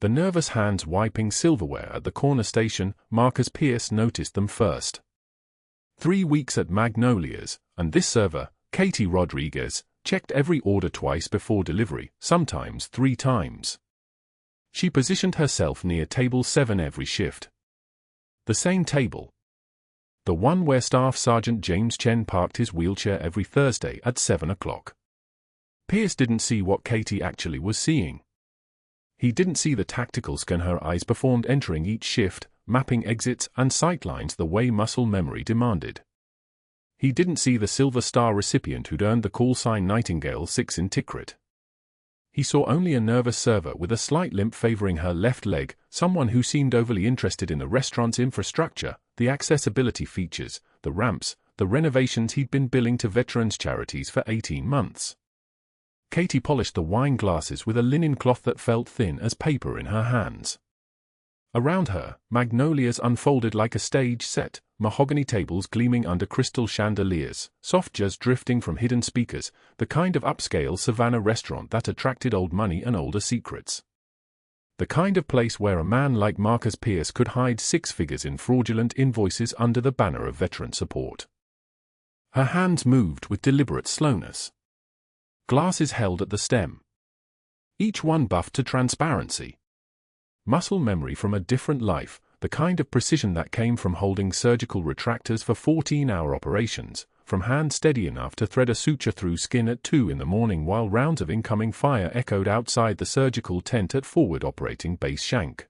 The nervous hands wiping silverware at the corner station. Marcus Pierce noticed them first. 3 weeks at Magnolia's, and this server, Katie Rodriguez, checked every order twice before delivery, sometimes 3 times. She positioned herself near table 7 every shift. The same table. The one where Staff Sergeant James Chen parked his wheelchair every Thursday at 7 o'clock. Pierce didn't see what Katie actually was seeing. He didn't see the tactical scan her eyes performed entering each shift, mapping exits and sightlines the way muscle memory demanded. He didn't see the Silver Star recipient who'd earned the call sign Nightingale 6 in Tikrit. He saw only a nervous server with a slight limp favoring her left leg, someone who seemed overly interested in the restaurant's infrastructure, the accessibility features, the ramps, the renovations he'd been billing to veterans charities for 18 months. Katie polished the wine glasses with a linen cloth that felt thin as paper in her hands. Around her, magnolias unfolded like a stage set, mahogany tables gleaming under crystal chandeliers, soft jazz drifting from hidden speakers, the kind of upscale Savannah restaurant that attracted old money and older secrets. The kind of place where a man like Marcus Pierce could hide 6 figures in fraudulent invoices under the banner of veteran support. Her hands moved with deliberate slowness. Glasses held at the stem. Each one buffed to transparency. Muscle memory from a different life, the kind of precision that came from holding surgical retractors for 14-hour operations, from hands steady enough to thread a suture through skin at 2 in the morning while rounds of incoming fire echoed outside the surgical tent at forward operating base Shank.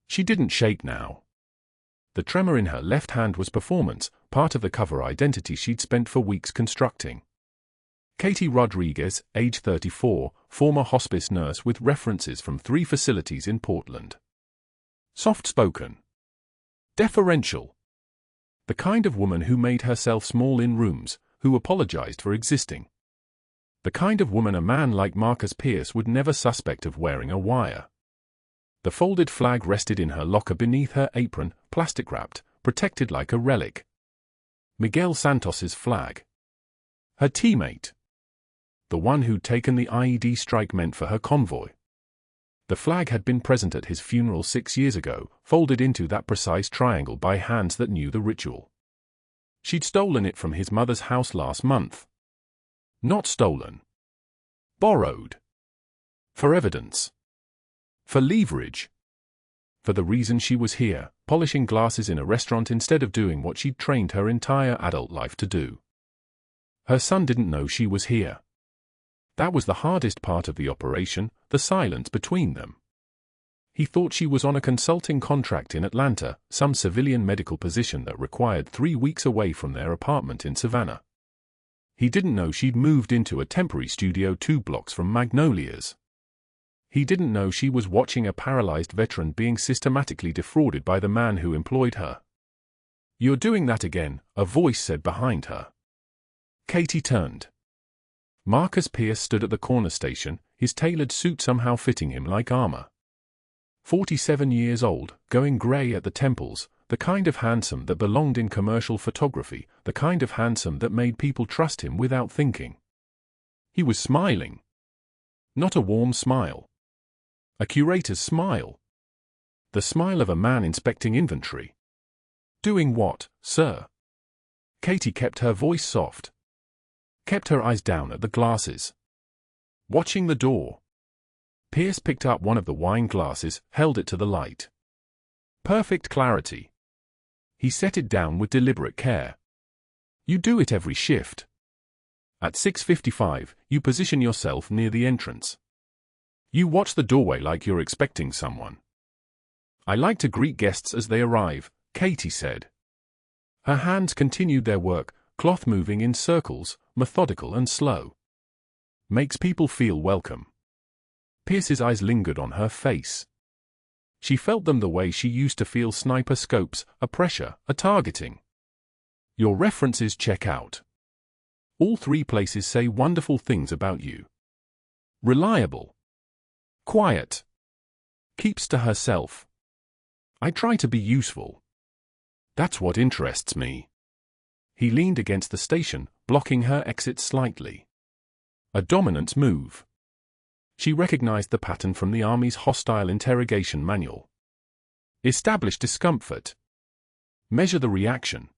She didn't shake now. The tremor in her left hand was performance, part of the cover identity she'd spent for weeks constructing. Katie Rodriguez, age 34, former hospice nurse with references from 3 facilities in Portland. Soft-spoken. Deferential. The kind of woman who made herself small in rooms, who apologized for existing. The kind of woman a man like Marcus Pierce would never suspect of wearing a wire. The folded flag rested in her locker beneath her apron, plastic-wrapped, protected like a relic. Miguel Santos's flag. Her teammate. The one who'd taken the IED strike meant for her convoy. The flag had been present at his funeral 6 years ago, folded into that precise triangle by hands that knew the ritual. She'd stolen it from his mother's house last month. Not stolen. Borrowed. For evidence. For leverage. For the reason she was here, polishing glasses in a restaurant instead of doing what she'd trained her entire adult life to do. Her son didn't know she was here. That was the hardest part of the operation, the silence between them. He thought she was on a consulting contract in Atlanta, some civilian medical position that required 3 weeks away from their apartment in Savannah. He didn't know she'd moved into a temporary studio 2 blocks from Magnolia's. He didn't know she was watching a paralyzed veteran being systematically defrauded by the man who employed her. "You're doing that again," a voice said behind her. Katie turned. Marcus Pierce stood at the corner station, his tailored suit somehow fitting him like armor. 47 years old, going grey at the temples, the kind of handsome that belonged in commercial photography, the kind of handsome that made people trust him without thinking. He was smiling. Not a warm smile. A curator's smile. The smile of a man inspecting inventory. "Doing what, sir?" Katie kept her voice soft. Kept her eyes down at the glasses. Watching the door. Pierce picked up one of the wine glasses, held it to the light. Perfect clarity. He set it down with deliberate care. "You do it every shift. At 6:55, you position yourself near the entrance. You watch the doorway like you're expecting someone." "I like to greet guests as they arrive," Katie said. Her hands continued their work, cloth moving in circles, methodical and slow. "Makes people feel welcome." Pierce's eyes lingered on her face. She felt them the way she used to feel sniper scopes, a pressure, a targeting. "Your references check out. All 3 places say wonderful things about you. Reliable. Quiet. Keeps to herself. I try to be useful. That's what interests me." He leaned against the station, blocking her exit slightly. A dominance move. She recognized the pattern from the Army's hostile interrogation manual. Establish discomfort. Measure the reaction.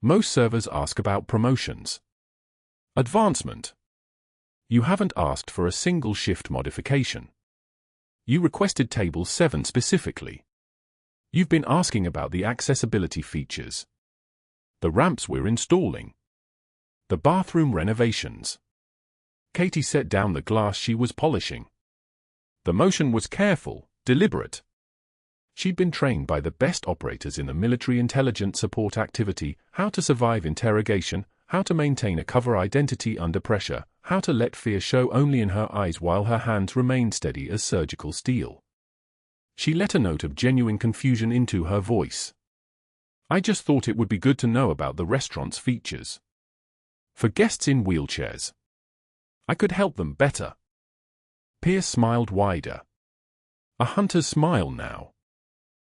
Most servers ask about promotions. Advancement. You haven't asked for a single shift modification. You requested Table 7 specifically. You've been asking about the accessibility features. The ramps we're installing. The bathroom renovations. Katie set down the glass she was polishing. The motion was careful, deliberate. She'd been trained by the best operators in the military intelligence support activity, how to survive interrogation, how to maintain a cover identity under pressure, how to let fear show only in her eyes while her hands remained steady as surgical steel. She let a note of genuine confusion into her voice. I just thought it would be good to know about the restaurant's features. For guests in wheelchairs. I could help them better. Pierce smiled wider. A hunter's smile now.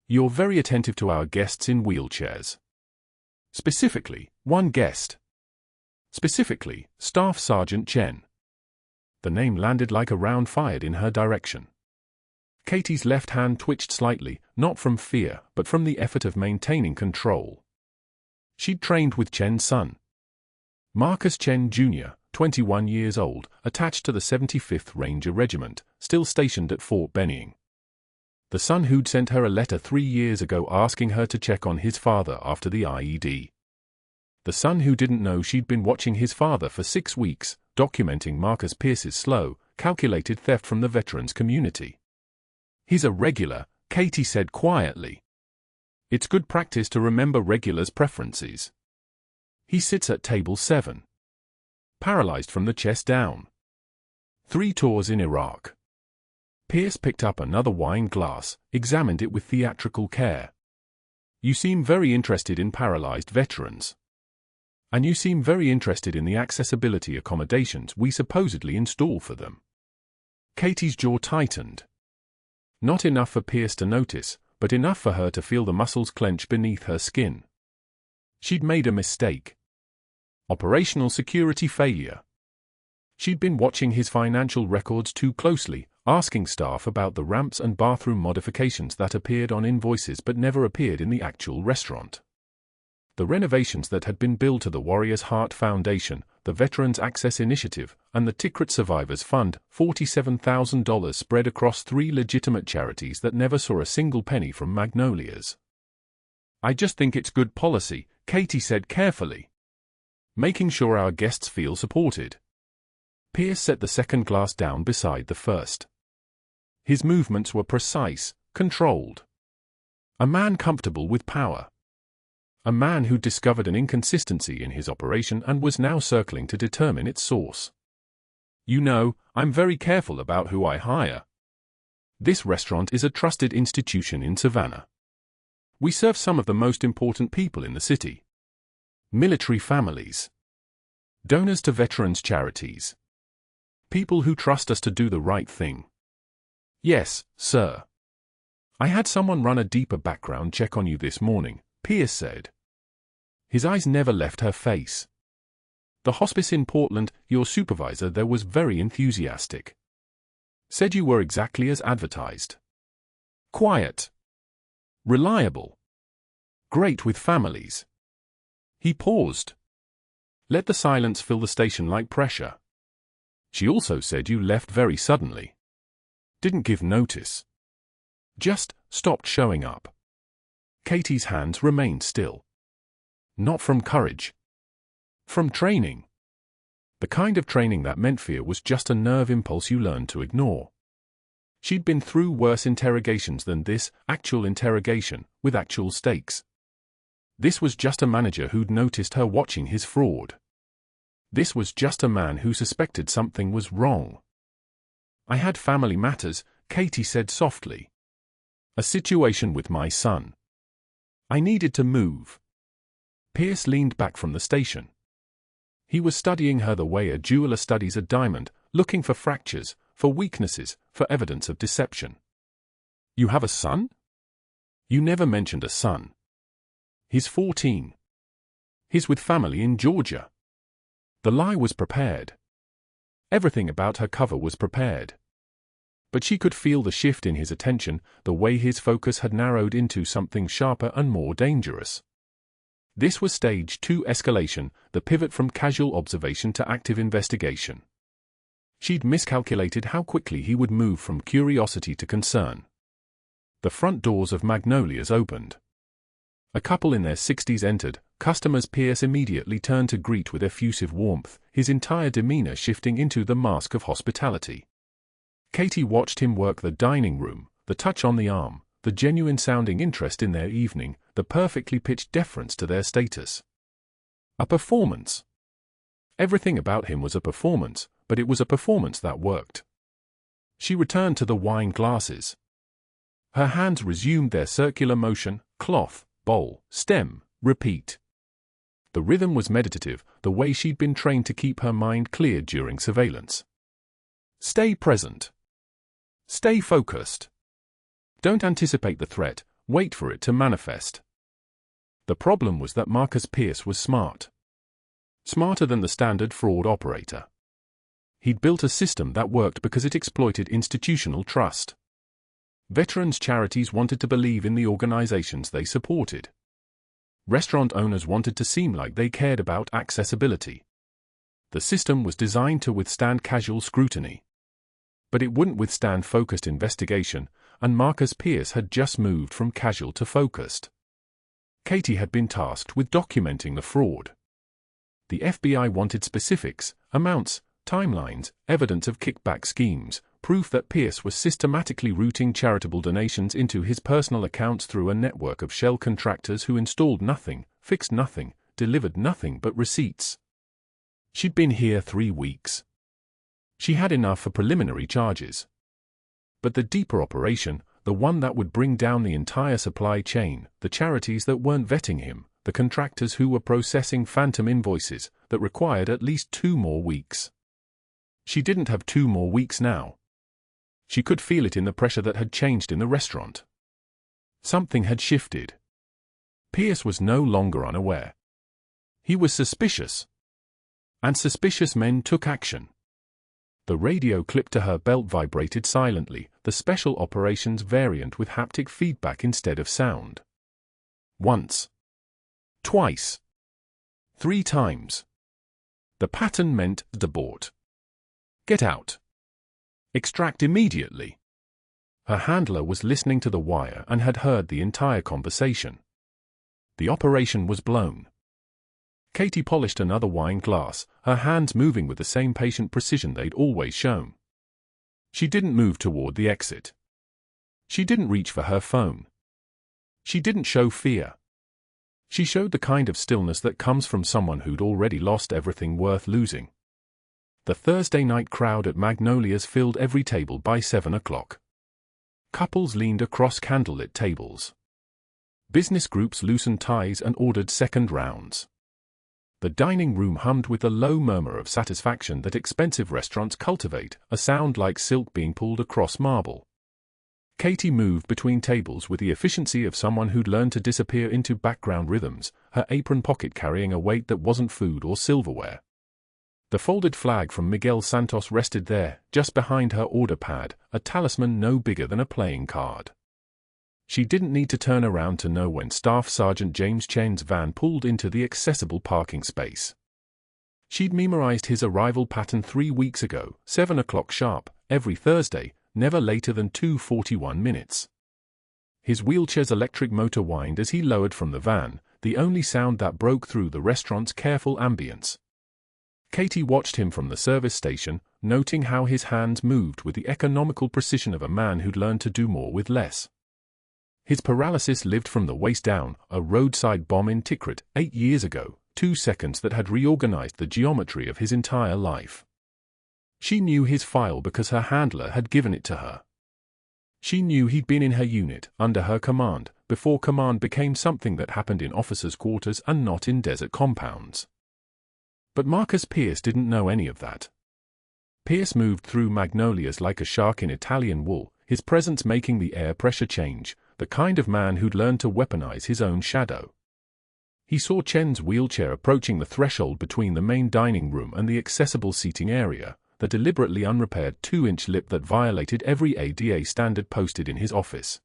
You're very attentive to our guests in wheelchairs. Specifically, one guest. Specifically, Staff Sergeant Chen. The name landed like a round fired in her direction. Katie's left hand twitched slightly, not from fear, but from the effort of maintaining control. She'd trained with Chen's son, Marcus Chen Jr., 21 years old, attached to the 75th Ranger Regiment, still stationed at Fort Benning. The son who'd sent her a letter 3 years ago asking her to check on his father after the IED. The son who didn't know she'd been watching his father for 6 weeks, documenting Marcus Pierce's slow, calculated theft from the veterans community. He's a regular, Katie said quietly. It's good practice to remember regulars' preferences. He sits at table 7. Paralyzed from the chest down. 3 tours in Iraq. Pierce picked up another wine glass, examined it with theatrical care. You seem very interested in paralyzed veterans. And you seem very interested in the accessibility accommodations we supposedly install for them. Katie's jaw tightened. Not enough for Pierce to notice, but enough for her to feel the muscles clench beneath her skin. She'd made a mistake. Operational security failure. She'd been watching his financial records too closely, asking staff about the ramps and bathroom modifications that appeared on invoices but never appeared in the actual restaurant. The renovations that had been billed to the Warrior's Heart Foundation, the Veterans Access Initiative, and the Tikrit Survivors Fund, $47,000 spread across 3 legitimate charities that never saw a single penny from Magnolia's. I just think it's good policy, Katie said carefully. Making sure our guests feel supported. Pierce set the second glass down beside the first. His movements were precise, controlled. A man comfortable with power. A man who discovered an inconsistency in his operation and was now circling to determine its source. You know, I'm very careful about who I hire. This restaurant is a trusted institution in Savannah. We serve some of the most important people in the city. Military families. Donors to veterans charities. People who trust us to do the right thing. Yes, sir. I had someone run a deeper background check on you this morning, Pierce said. His eyes never left her face. The hospice in Portland, your supervisor there was very enthusiastic. Said you were exactly as advertised. Quiet. Reliable. Great with families. He paused. Let the silence fill the station like pressure. She also said you left very suddenly. Didn't give notice. Just stopped showing up. Katie's hands remained still. Not from courage. From training. The kind of training that meant fear was just a nerve impulse you learned to ignore. She'd been through worse interrogations than this, actual interrogation, with actual stakes. This was just a manager who'd noticed her watching his fraud. This was just a man who suspected something was wrong. I had family matters, Katie said softly. A situation with my son. I needed to move. Pierce leaned back from the station. He was studying her the way a jeweler studies a diamond, looking for fractures, for weaknesses, for evidence of deception. You have a son? You never mentioned a son. He's 14. He's with family in Georgia. The lie was prepared. Everything about her cover was prepared. But she could feel the shift in his attention, the way his focus had narrowed into something sharper and more dangerous. This was Stage 2 escalation, the pivot from casual observation to active investigation. She'd miscalculated how quickly he would move from curiosity to concern. The front doors of Magnolia's opened. A couple in their 60s entered. Customers Pierce immediately turned to greet with effusive warmth, his entire demeanor shifting into the mask of hospitality. Katie watched him work the dining room, the touch on the arm, the genuine-sounding interest in their evening, the perfectly pitched deference to their status. A performance. Everything about him was a performance, but it was a performance that worked. She returned to the wine glasses. Her hands resumed their circular motion, cloth, bowl, stem, repeat. The rhythm was meditative, the way she'd been trained to keep her mind clear during surveillance. Stay present. Stay focused. Don't anticipate the threat, wait for it to manifest. The problem was that Marcus Pierce was smart. Smarter than the standard fraud operator. He'd built a system that worked because it exploited institutional trust. Veterans' charities wanted to believe in the organizations they supported. Restaurant owners wanted to seem like they cared about accessibility. The system was designed to withstand casual scrutiny. But it wouldn't withstand focused investigation, and Marcus Pierce had just moved from casual to focused. Katie had been tasked with documenting the fraud. The FBI wanted specifics, amounts, timelines, evidence of kickback schemes, proof that Pierce was systematically routing charitable donations into his personal accounts through a network of shell contractors who installed nothing, fixed nothing, delivered nothing but receipts. She'd been here 3 weeks. She had enough for preliminary charges. But the deeper operation, the one that would bring down the entire supply chain, the charities that weren't vetting him, the contractors who were processing phantom invoices, that required at least 2 more weeks. She didn't have 2 more weeks now. She could feel it in the pressure that had changed in the restaurant. Something had shifted. Pierce was no longer unaware. He was suspicious. And suspicious men took action. The radio clip to her belt vibrated silently, the special operations variant with haptic feedback instead of sound. Once. Twice. 3 times. The pattern meant abort. Get out. Extract immediately. Her handler was listening to the wire and had heard the entire conversation. The operation was blown. Katie polished another wine glass, her hands moving with the same patient precision they'd always shown. She didn't move toward the exit. She didn't reach for her phone. She didn't show fear. She showed the kind of stillness that comes from someone who'd already lost everything worth losing. The Thursday night crowd at Magnolia's filled every table by 7 o'clock. Couples leaned across candlelit tables. Business groups loosened ties and ordered second rounds. The dining room hummed with the low murmur of satisfaction that expensive restaurants cultivate, a sound like silk being pulled across marble. Katie moved between tables with the efficiency of someone who'd learned to disappear into background rhythms, her apron pocket carrying a weight that wasn't food or silverware. The folded flag from Miguel Santos rested there, just behind her order pad, a talisman no bigger than a playing card. She didn't need to turn around to know when Staff Sergeant James Chen's van pulled into the accessible parking space. She'd memorized his arrival pattern 3 weeks ago, 7 o'clock sharp, every Thursday, never later than 2:41 minutes. His wheelchair's electric motor whined as he lowered from the van, the only sound that broke through the restaurant's careful ambience. Katie watched him from the service station, noting how his hands moved with the economical precision of a man who'd learned to do more with less. His paralysis lived from the waist down, a roadside bomb in Tikrit, 8 years ago, 2 seconds that had reorganized the geometry of his entire life. She knew his file because her handler had given it to her. She knew he'd been in her unit, under her command, before command became something that happened in officers' quarters and not in desert compounds. But Marcus Pierce didn't know any of that. Pierce moved through Magnolias like a shark in Italian wool, his presence making the air pressure change, the kind of man who'd learned to weaponize his own shadow. He saw Chen's wheelchair approaching the threshold between the main dining room and the accessible seating area, the deliberately unrepaired 2-inch lip that violated every ADA standard posted in his office.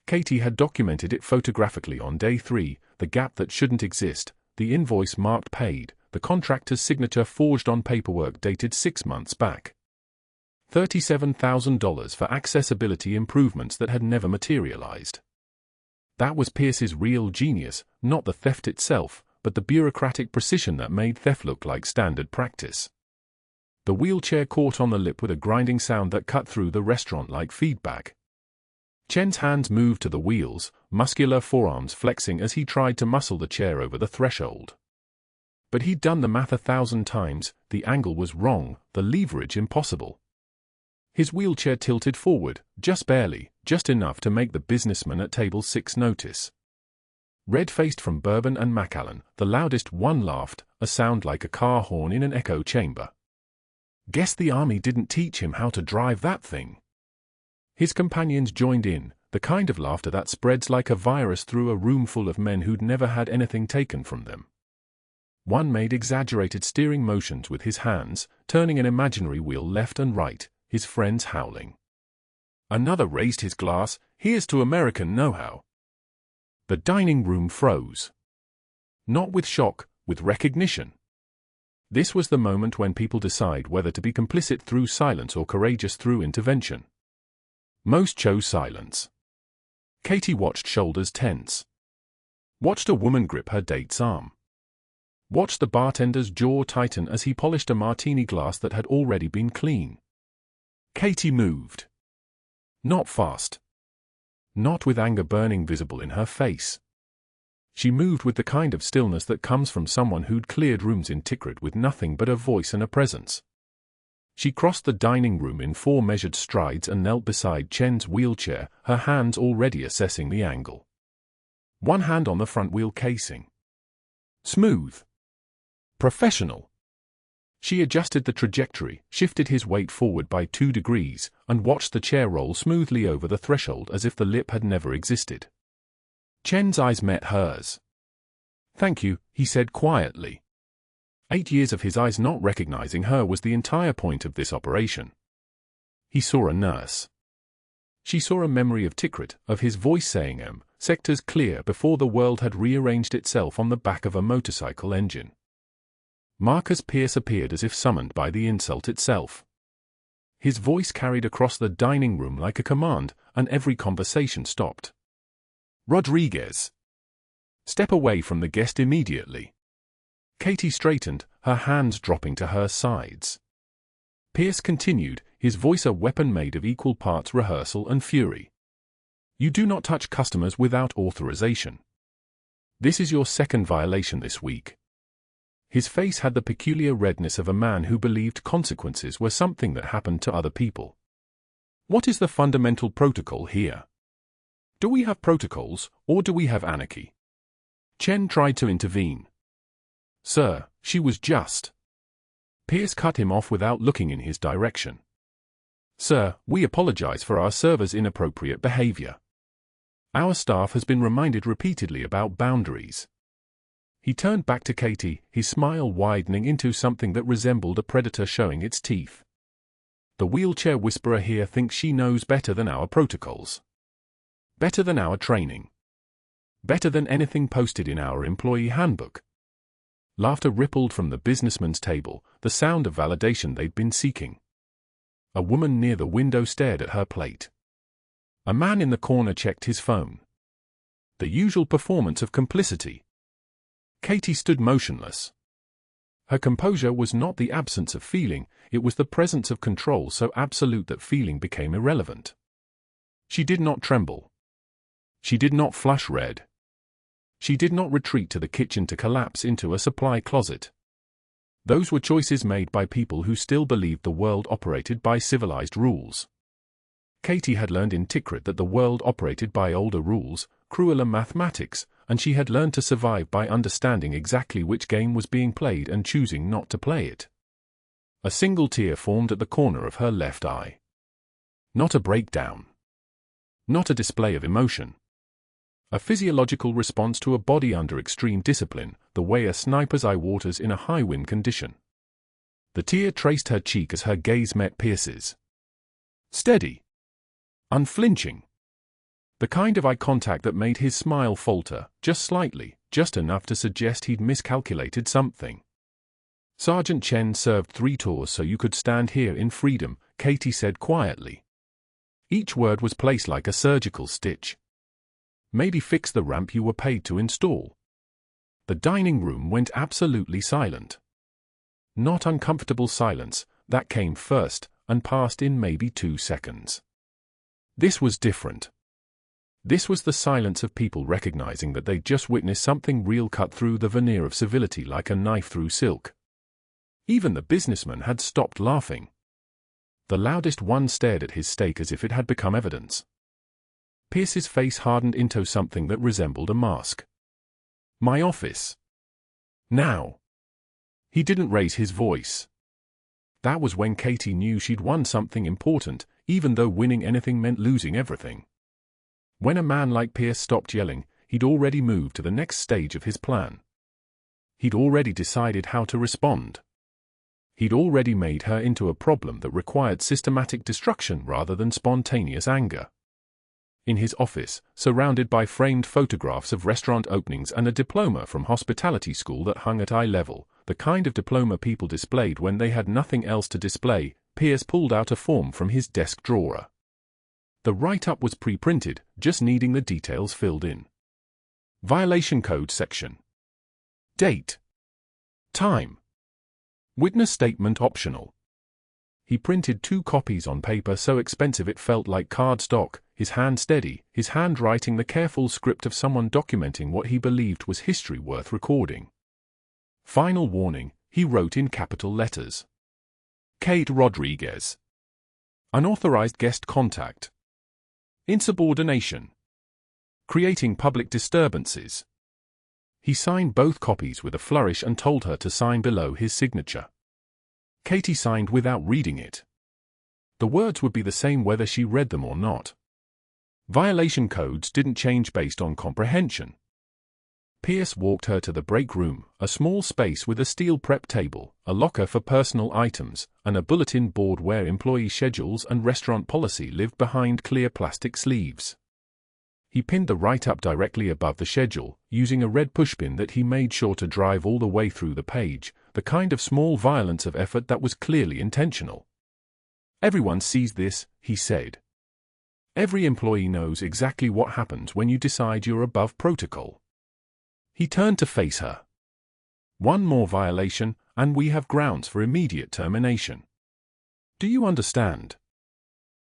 Katie had documented it photographically on day 3, the gap that shouldn't exist, the invoice marked paid, the contractor's signature forged on paperwork dated 6 months back. $37,000 for accessibility improvements that had never materialized. That was Pierce's real genius, not the theft itself, but the bureaucratic precision that made theft look like standard practice. The wheelchair caught on the lip with a grinding sound that cut through the restaurant like feedback. Chen's hands moved to the wheels, muscular forearms flexing as he tried to muscle the chair over the threshold. But he'd done the math 1,000 times, the angle was wrong, the leverage impossible. His wheelchair tilted forward, just barely, just enough to make the businessman at table 6 notice. Red-faced from bourbon and Macallan, the loudest one laughed, a sound like a car horn in an echo chamber. Guess the army didn't teach him how to drive that thing. His companions joined in, the kind of laughter that spreads like a virus through a room full of men who'd never had anything taken from them. One made exaggerated steering motions with his hands, turning an imaginary wheel left and right, his friends howling. Another raised his glass, "Here's to American know-how." The dining room froze. Not with shock, with recognition. This was the moment when people decide whether to be complicit through silence or courageous through intervention. Most chose silence. Katie watched shoulders tense. Watched a woman grip her date's arm. Watched the bartender's jaw tighten as he polished a martini glass that had already been clean. Katie moved. Not fast. Not with anger burning visible in her face. She moved with the kind of stillness that comes from someone who'd cleared rooms in Tikrit with nothing but a voice and a presence. She crossed the dining room in 4 measured strides and knelt beside Chen's wheelchair, her hands already assessing the angle. One hand on the front wheel casing. Smooth. Professional. She adjusted the trajectory, shifted his weight forward by 2 degrees, and watched the chair roll smoothly over the threshold as if the lip had never existed. Chen's eyes met hers. "Thank you," he said quietly. 8 years of his eyes not recognizing her was the entire point of this operation. He saw a nurse. She saw a memory of Tikrit, of his voice saying sectors clear before the world had rearranged itself on the back of a motorcycle engine. Marcus Pierce appeared as if summoned by the insult itself. His voice carried across the dining room like a command, and every conversation stopped. "Rodriguez. Step away from the guest immediately." Katie straightened, her hands dropping to her sides. Pierce continued, his voice a weapon made of equal parts rehearsal and fury. "You do not touch customers without authorization. This is your 2nd violation this week." His face had the peculiar redness of a man who believed consequences were something that happened to other people. "What is the fundamental protocol here? Do we have protocols, or do we have anarchy?" Chen tried to intervene. "Sir, she was just..." Pierce cut him off without looking in his direction. "Sir, we apologize for our servers' inappropriate behavior. Our staff has been reminded repeatedly about boundaries." He turned back to Katie, his smile widening into something that resembled a predator showing its teeth. "The wheelchair whisperer here thinks she knows better than our protocols. Better than our training. Better than anything posted in our employee handbook." Laughter rippled from the businessman's table, the sound of validation they'd been seeking. A woman near the window stared at her plate. A man in the corner checked his phone. The usual performance of complicity. Katie stood motionless. Her composure was not the absence of feeling, it was the presence of control so absolute that feeling became irrelevant. She did not tremble. She did not flush red. She did not retreat to the kitchen to collapse into a supply closet. Those were choices made by people who still believed the world operated by civilized rules. Katie had learned in Tikrit that the world operated by older rules, crueler mathematics, and she had learned to survive by understanding exactly which game was being played and choosing not to play it. A single tear formed at the corner of her left eye. Not a breakdown. Not a display of emotion. A physiological response to a body under extreme discipline, the way a sniper's eye waters in a high-wind condition. The tear traced her cheek as her gaze met Pierce's. Steady. Unflinching. The kind of eye contact that made his smile falter, just slightly, just enough to suggest he'd miscalculated something. Sergeant Chen served 3 tours so you could stand here in freedom, Katie said quietly. Each word was placed like a surgical stitch. Maybe fix the ramp you were paid to install. The dining room went absolutely silent. Not uncomfortable silence, that came first, and passed in maybe 2 seconds. This was different. This was the silence of people recognizing that they'd just witnessed something real cut through the veneer of civility like a knife through silk. Even the businessman had stopped laughing. The loudest one stared at his steak as if it had become evidence. Pierce's face hardened into something that resembled a mask. My office. Now. He didn't raise his voice. That was when Katie knew she'd won something important, even though winning anything meant losing everything. When a man like Pierce stopped yelling, he'd already moved to the next stage of his plan. He'd already decided how to respond. He'd already made her into a problem that required systematic destruction rather than spontaneous anger. In his office, surrounded by framed photographs of restaurant openings and a diploma from hospitality school that hung at eye level, the kind of diploma people displayed when they had nothing else to display, Pierce pulled out a form from his desk drawer. The write-up was pre-printed, just needing the details filled in. Violation code section. Date. Time. Witness statement optional. He printed 2 copies on paper so expensive it felt like cardstock, his hand steady, his hand writing the careful script of someone documenting what he believed was history worth recording. Final warning, he wrote in capital letters. Kate Rodriguez. Unauthorized guest contact. Insubordination. Creating public disturbances. He signed both copies with a flourish and told her to sign below his signature. Katie signed without reading it. The words would be the same whether she read them or not. Violation codes didn't change based on comprehension. Pierce walked her to the break room, a small space with a steel prep table, a locker for personal items, and a bulletin board where employee schedules and restaurant policy lived behind clear plastic sleeves. He pinned the write-up directly above the schedule, using a red pushpin that he made sure to drive all the way through the page, the kind of small violence of effort that was clearly intentional. Everyone sees this, he said. Every employee knows exactly what happens when you decide you're above protocol. He turned to face her. One more violation, and we have grounds for immediate termination. Do you understand?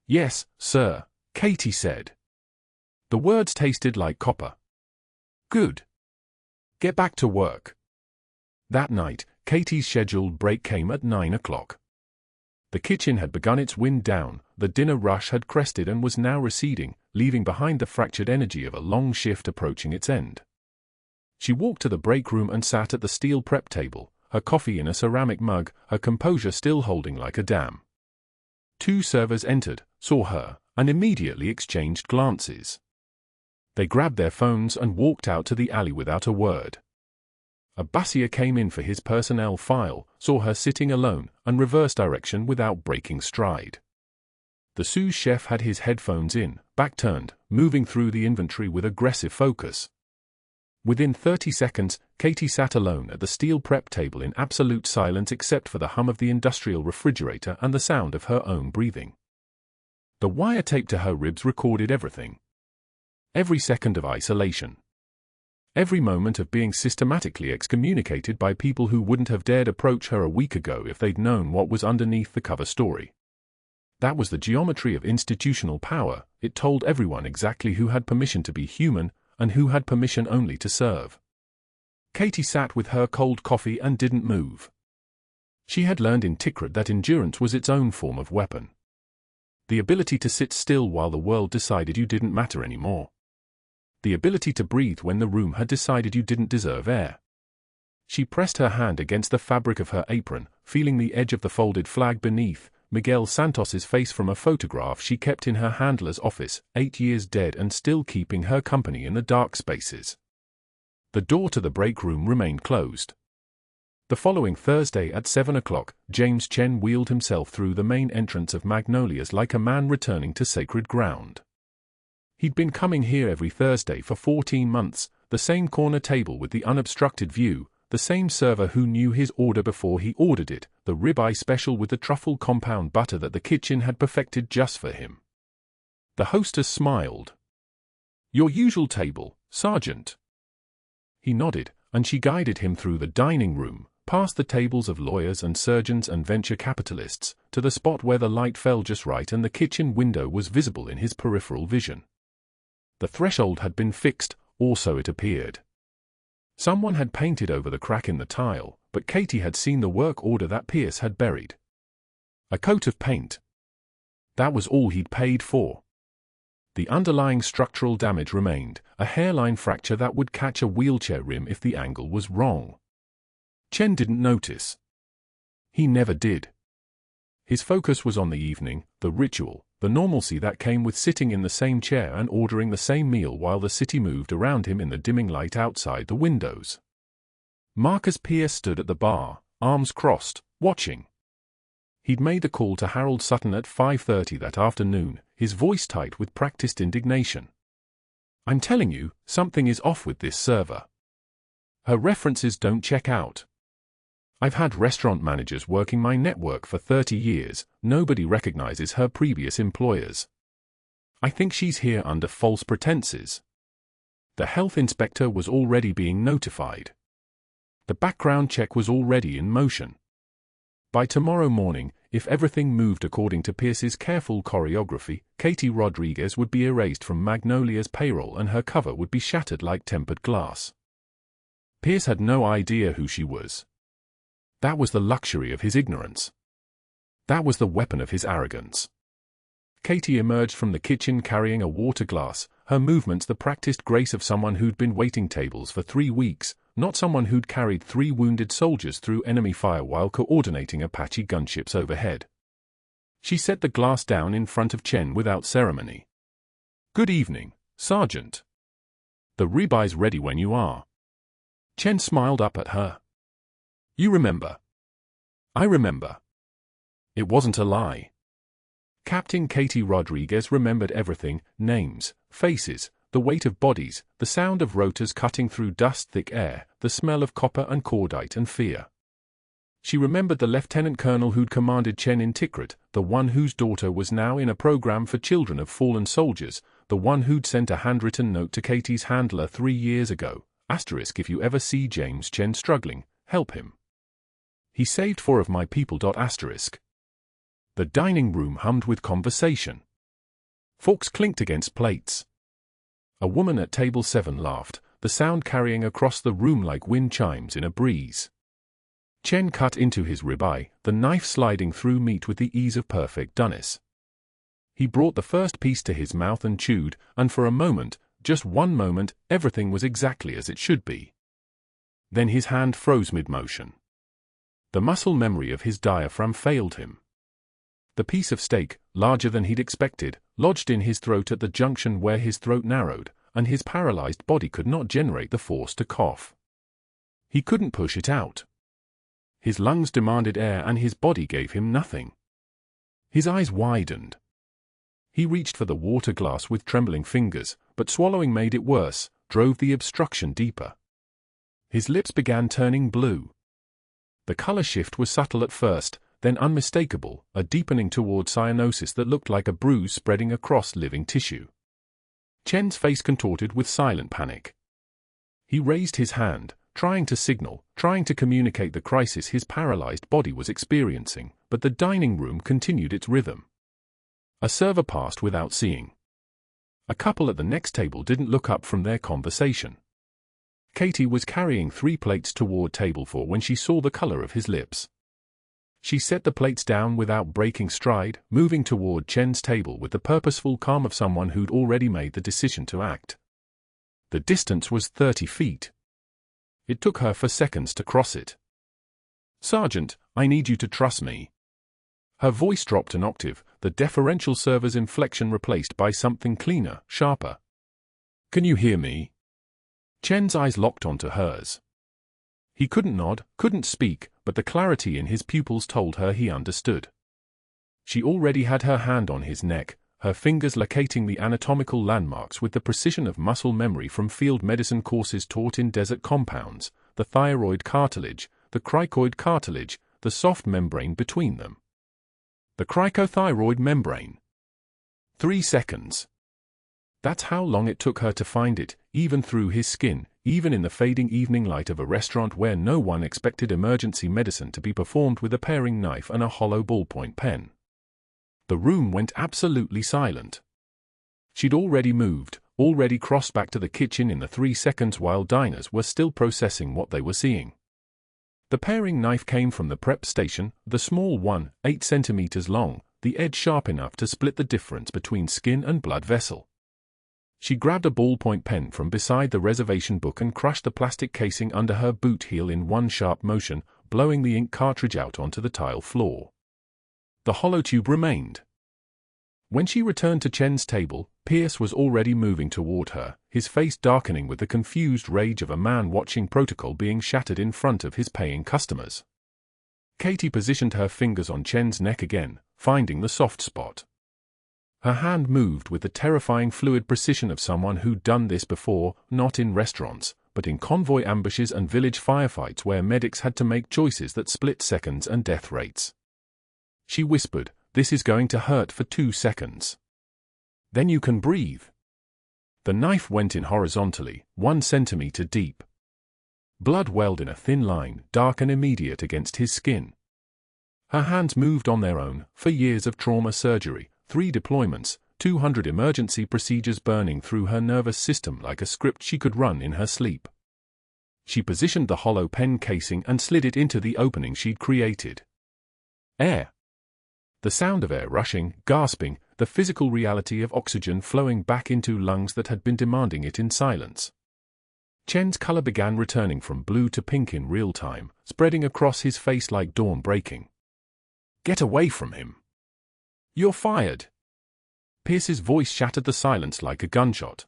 Yes, sir, Katie said. The words tasted like copper. Good. Get back to work. That night, Katie's scheduled break came at 9 o'clock. The kitchen had begun its wind down, the dinner rush had crested and was now receding, leaving behind the fractured energy of a long shift approaching its end. She walked to the break room and sat at the steel prep table, her coffee in a ceramic mug, her composure still holding like a dam. 2 servers entered, saw her, and immediately exchanged glances. They grabbed their phones and walked out to the alley without a word. A bussier came in for his personnel file, saw her sitting alone, and reversed direction without breaking stride. The sous chef had his headphones in, back turned, moving through the inventory with aggressive focus. Within 30 seconds, Katie sat alone at the steel prep table in absolute silence except for the hum of the industrial refrigerator and the sound of her own breathing. The wire taped to her ribs recorded everything. Every second of isolation. Every moment of being systematically excommunicated by people who wouldn't have dared approach her a week ago if they'd known what was underneath the cover story. That was the geometry of institutional power. It told everyone exactly who had permission to be human and who had permission only to serve. Katie sat with her cold coffee and didn't move. She had learned in Tikrit that endurance was its own form of weapon. The ability to sit still while the world decided you didn't matter anymore. The ability to breathe when the room had decided you didn't deserve air. She pressed her hand against the fabric of her apron, feeling the edge of the folded flag beneath, Miguel Santos's face from a photograph she kept in her handler's office, 8 years dead and still keeping her company in the dark spaces. The door to the break room remained closed. The following Thursday at 7 o'clock, James Chen wheeled himself through the main entrance of Magnolia's like a man returning to sacred ground. He'd been coming here every Thursday for 14 months, the same corner table with the unobstructed view, the same server who knew his order before he ordered it, the ribeye special with the truffle compound butter that the kitchen had perfected just for him. The hostess smiled. "Your usual table, Sergeant." He nodded, and she guided him through the dining room, past the tables of lawyers and surgeons and venture capitalists, to the spot where the light fell just right and the kitchen window was visible in his peripheral vision. The threshold had been fixed, or so it appeared. Someone had painted over the crack in the tile, but Katie had seen the work order that Pierce had buried. A coat of paint. That was all he'd paid for. The underlying structural damage remained, a hairline fracture that would catch a wheelchair rim if the angle was wrong. Chen didn't notice. He never did. His focus was on the evening, the ritual, the normalcy that came with sitting in the same chair and ordering the same meal while the city moved around him in the dimming light outside the windows. Marcus Pierce stood at the bar, arms crossed, watching. He'd made the call to Harold Sutton at 5:30 that afternoon, his voice tight with practiced indignation. "I'm telling you, something is off with this server. Her references don't check out. I've had restaurant managers working my network for 30 years, nobody recognizes her previous employers. I think she's here under false pretenses." The health inspector was already being notified. The background check was already in motion. By tomorrow morning, if everything moved according to Pierce's careful choreography, Katie Rodriguez would be erased from Magnolia's payroll and her cover would be shattered like tempered glass. Pierce had no idea who she was. That was the luxury of his ignorance. That was the weapon of his arrogance. Katie emerged from the kitchen carrying a water glass, her movements the practiced grace of someone who'd been waiting tables for 3 weeks, not someone who'd carried 3 wounded soldiers through enemy fire while coordinating Apache gunships overhead. She set the glass down in front of Chen without ceremony. "Good evening, Sergeant. The ribeye's ready when you are." Chen smiled up at her. "You remember." "I remember." It wasn't a lie. Captain Katie Rodriguez remembered everything, names, faces, the weight of bodies, the sound of rotors cutting through dust-thick air, the smell of copper and cordite and fear. She remembered the lieutenant colonel who'd commanded Chen in Tikrit, the one whose daughter was now in a program for children of fallen soldiers, the one who'd sent a handwritten note to Katie's handler 3 years ago, *, if you ever see James Chen struggling, help him. He saved 4 of my people. *. The dining room hummed with conversation. Forks clinked against plates. A woman at table 7 laughed, the sound carrying across the room like wind chimes in a breeze. Chen cut into his ribeye, the knife sliding through meat with the ease of perfect doneness. He brought the first piece to his mouth and chewed, and for a moment, just one moment, everything was exactly as it should be. Then his hand froze mid-motion. The muscle memory of his diaphragm failed him. The piece of steak, larger than he'd expected, lodged in his throat at the junction where his throat narrowed, and his paralyzed body could not generate the force to cough. He couldn't push it out. His lungs demanded air and his body gave him nothing. His eyes widened. He reached for the water glass with trembling fingers, but swallowing made it worse, drove the obstruction deeper. His lips began turning blue. The color shift was subtle at first, then unmistakable, a deepening toward cyanosis that looked like a bruise spreading across living tissue. Chen's face contorted with silent panic. He raised his hand, trying to signal, trying to communicate the crisis his paralyzed body was experiencing, but the dining room continued its rhythm. A server passed without seeing. A couple at the next table didn't look up from their conversation. Katie was carrying 3 plates toward table 4 when she saw the color of his lips. She set the plates down without breaking stride, moving toward Chen's table with the purposeful calm of someone who'd already made the decision to act. The distance was 30 feet. It took her for seconds to cross it. "Sergeant, I need you to trust me." Her voice dropped an octave, the deferential server's inflection replaced by something cleaner, sharper. "Can you hear me?" Chen's eyes locked onto hers. He couldn't nod, couldn't speak, but the clarity in his pupils told her he understood. She already had her hand on his neck, her fingers locating the anatomical landmarks with the precision of muscle memory from field medicine courses taught in desert compounds: the thyroid cartilage, the cricoid cartilage, the soft membrane between them. The cricothyroid membrane. 3 seconds. That's how long it took her to find it, even through his skin, even in the fading evening light of a restaurant where no one expected emergency medicine to be performed with a paring knife and a hollow ballpoint pen. The room went absolutely silent. She'd already moved, already crossed back to the kitchen in the 3 seconds while diners were still processing what they were seeing. The paring knife came from the prep station, the small one, 8 centimeters long, the edge sharp enough to split the difference between skin and blood vessel. She grabbed a ballpoint pen from beside the reservation book and crushed the plastic casing under her boot heel in one sharp motion, blowing the ink cartridge out onto the tile floor. The hollow tube remained. When she returned to Chen's table, Pierce was already moving toward her, his face darkening with the confused rage of a man watching protocol being shattered in front of his paying customers. Katie positioned her fingers on Chen's neck again, finding the soft spot. Her hand moved with the terrifying fluid precision of someone who'd done this before, not in restaurants, but in convoy ambushes and village firefights where medics had to make choices that split seconds and death rates. She whispered, "This is going to hurt for 2 seconds. Then you can breathe." The knife went in horizontally, 1 centimeter deep. Blood welled in a thin line, dark and immediate against his skin. Her hands moved on their own, for years of trauma surgery, 3 deployments, 200 emergency procedures burning through her nervous system like a script she could run in her sleep. She positioned the hollow pen casing and slid it into the opening she'd created. Air. The sound of air rushing, gasping, the physical reality of oxygen flowing back into lungs that had been demanding it in silence. Chen's color began returning from blue to pink in real time, spreading across his face like dawn breaking. "Get away from him. You're fired." Pierce's voice shattered the silence like a gunshot.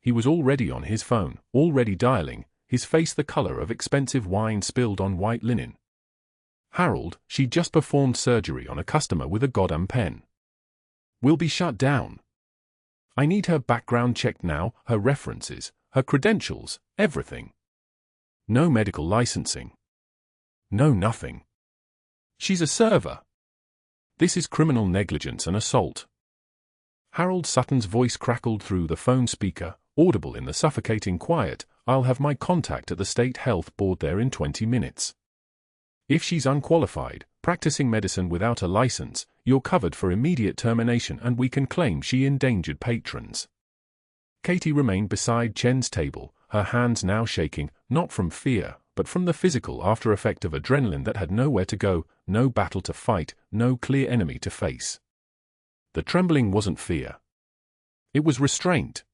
He was already on his phone, already dialing, his face the color of expensive wine spilled on white linen. "Harold, she just performed surgery on a customer with a goddamn pen. We'll be shut down. I need her background checked now, her references, her credentials, everything. No medical licensing. No nothing. She's a server. This is criminal negligence and assault." Harold Sutton's voice crackled through the phone speaker, audible in the suffocating quiet. "I'll have my contact at the state health board there in 20 minutes. If she's unqualified, practicing medicine without a license, you're covered for immediate termination and we can claim she endangered patrons." Katie remained beside Chen's table, her hands now shaking, not from fear, but from the physical after-effect of adrenaline that had nowhere to go, no battle to fight, no clear enemy to face. The trembling wasn't fear. It was restraint.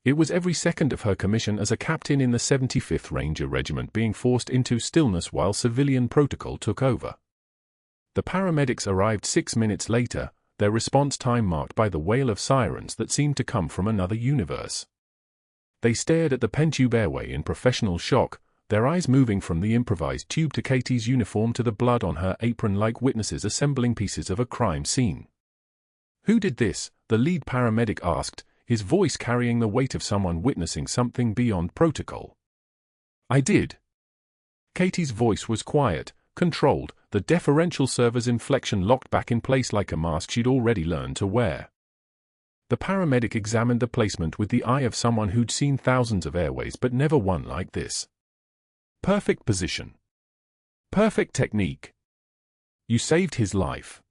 It was every second of her commission as a captain in the 75th Ranger Regiment being forced into stillness while civilian protocol took over. The paramedics arrived 6 minutes later, their response time marked by the wail of sirens that seemed to come from another universe. They stared at the pentube airway in professional shock, their eyes moving from the improvised tube to Katie's uniform to the blood on her apron like witnesses assembling pieces of a crime scene. "Who did this?" the lead paramedic asked, his voice carrying the weight of someone witnessing something beyond protocol. "I did." Katie's voice was quiet, controlled, the deferential server's inflection locked back in place like a mask she'd already learned to wear. The paramedic examined the placement with the eye of someone who'd seen thousands of airways but never one like this. Perfect position. Perfect technique. You saved his life.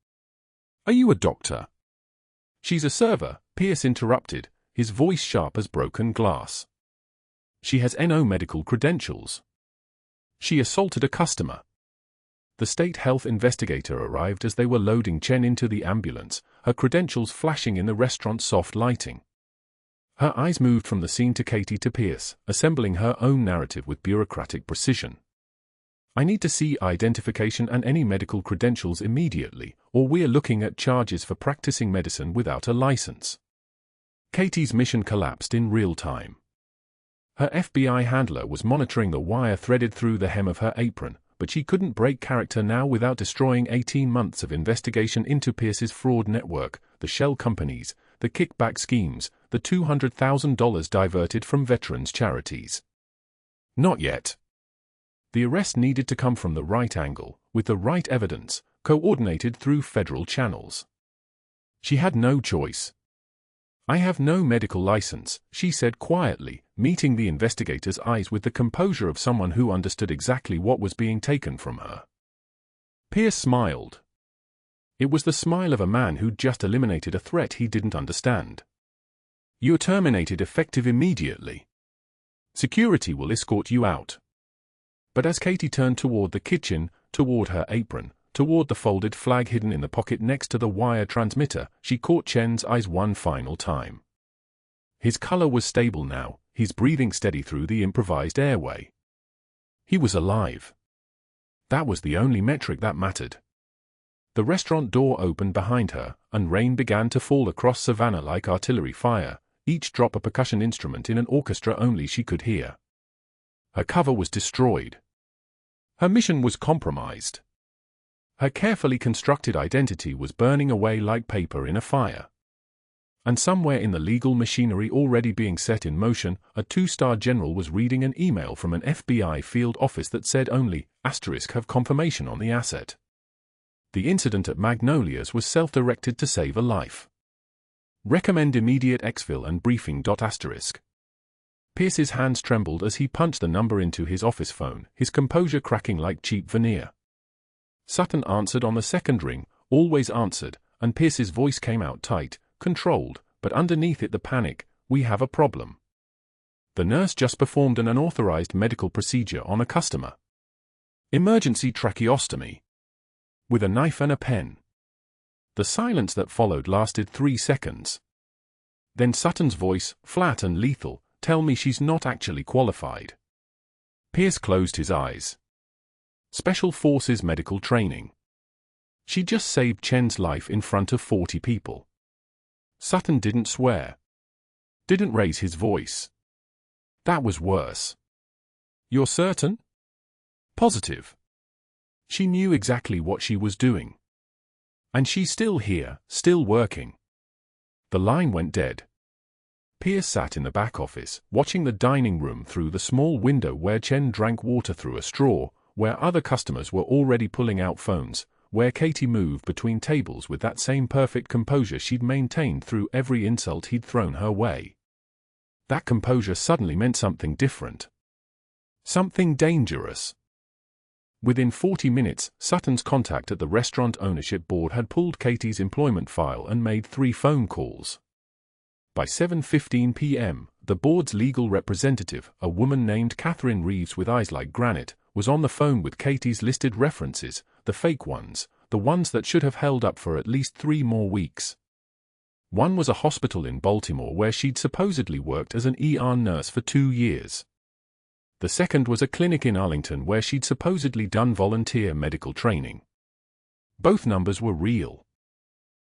Are you a doctor? She's a server, Pierce interrupted, his voice sharp as broken glass. She has no medical credentials. She assaulted a customer. The state health investigator arrived as they were loading Chen into the ambulance, her credentials flashing in the restaurant's soft lighting. Her eyes moved from the scene to Katie to Pierce, assembling her own narrative with bureaucratic precision. I need to see identification and any medical credentials immediately, or we're looking at charges for practicing medicine without a license. Katie's mission collapsed in real time. Her FBI handler was monitoring the wire threaded through the hem of her apron, but she couldn't break character now without destroying 18 months of investigation into Pierce's fraud network, the shell companies, the kickback schemes, the $200,000 diverted from veterans' charities. Not yet. The arrest needed to come from the right angle, with the right evidence, coordinated through federal channels. She had no choice. "I have no medical license," she said quietly, meeting the investigator's eyes with the composure of someone who understood exactly what was being taken from her. Pierce smiled. It was the smile of a man who'd just eliminated a threat he didn't understand. "You're terminated effective immediately. Security will escort you out." But as Katie turned toward the kitchen, toward her apron, toward the folded flag hidden in the pocket next to the wire transmitter, she caught Chen's eyes one final time. His color was stable now, his breathing steady through the improvised airway. He was alive. That was the only metric that mattered. The restaurant door opened behind her, and rain began to fall across Savannah like artillery fire, each drop a percussion instrument in an orchestra only she could hear. Her cover was destroyed. Her mission was compromised. Her carefully constructed identity was burning away like paper in a fire. And somewhere in the legal machinery already being set in motion, a two-star general was reading an email from an FBI field office that said only, "have confirmation on the asset." The incident at Magnolia's was self-directed to save a life. Recommend immediate exfil and briefing. Pierce's hands trembled as he punched the number into his office phone, his composure cracking like cheap veneer. Sutton answered on the second ring, always answered, and Pierce's voice came out tight, controlled, but underneath it the panic. "We have a problem. The nurse just performed an unauthorized medical procedure on a customer. Emergency tracheostomy. With a knife and a pen." The silence that followed lasted 3 seconds. Then Sutton's voice, flat and lethal, "Tell me she's not actually qualified." Pierce closed his eyes. Special Forces medical training. She just saved Chen's life in front of 40 people. Sutton didn't swear. Didn't raise his voice. That was worse. "You're certain?" "Positive." She knew exactly what she was doing. And she's still here, still working. The line went dead. Pierce sat in the back office, watching the dining room through the small window where Chen drank water through a straw, where other customers were already pulling out phones, where Katie moved between tables with that same perfect composure she'd maintained through every insult he'd thrown her way. That composure suddenly meant something different. Something dangerous. Within 40 minutes, Sutton's contact at the restaurant ownership board had pulled Katie's employment file and made 3 phone calls. By 7:15 p.m., the board's legal representative, a woman named Catherine Reeves with eyes like granite, was on the phone with Katie's listed references, the fake ones, the ones that should have held up for at least 3 more weeks. One was a hospital in Baltimore where she'd supposedly worked as an ER nurse for 2 years. The second was a clinic in Arlington where she'd supposedly done volunteer medical training. Both numbers were real.